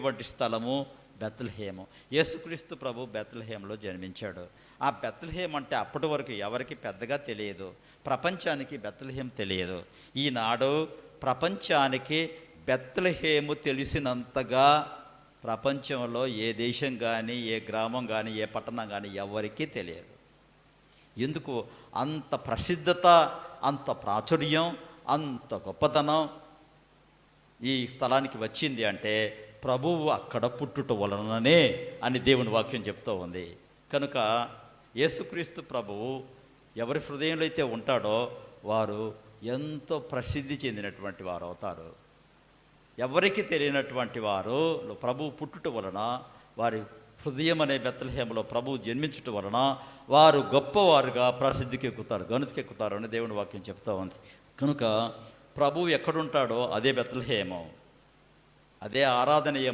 ఉండేటువంటి స్థలము బెత్లెహేము. యేసుక్రీస్తు ప్రభు బెత్లెహేములో జన్మించాడు. ఆ బెత్లెహేం అంటే అప్పటి వరకు ఎవరికి పెద్దగా తెలియదు, ప్రపంచానికి బెత్లెహేం తెలియదు. ఈనాడు ప్రపంచానికి బెత్లెహేము తెలిసినంతగా ప్రపంచంలో ఏ దేశం కానీ, ఏ గ్రామం కానీ, ఏ పట్టణం కానీ ఎవరికీ తెలియదు. ఎందుకు? అంత ప్రసిద్ధత, అంత ప్రాచుర్యం, అంత గొప్పతనం ఈ స్థలానికి వచ్చింది అంటే ప్రభువు అక్కడ పుట్టుట వలననే అని దేవుని వాక్యం చెప్తూ ఉంది. కనుక యేసుక్రీస్తు ప్రభువు ఎవరి హృదయంలో అయితే ఉంటాడో వారు ఎంతో ప్రసిద్ధి చెందినటువంటి వారు అవుతారు. ఎవరికి తెలియనటువంటి వారు ప్రభువు పుట్టుట వలన, వారి హృదయం అనే బెత్లెహేములో ప్రభువు జన్మించుట వలన వారు గొప్పవారుగా ప్రసిద్ధికి ఎక్కుతారు, గనుతికెక్కుతారు అని దేవుని వాక్యం చెప్తూ ఉంది. కనుక ప్రభువు ఎక్కడుంటాడో అదే బెత్లెహేము, అదే ఆరాధనీయమైన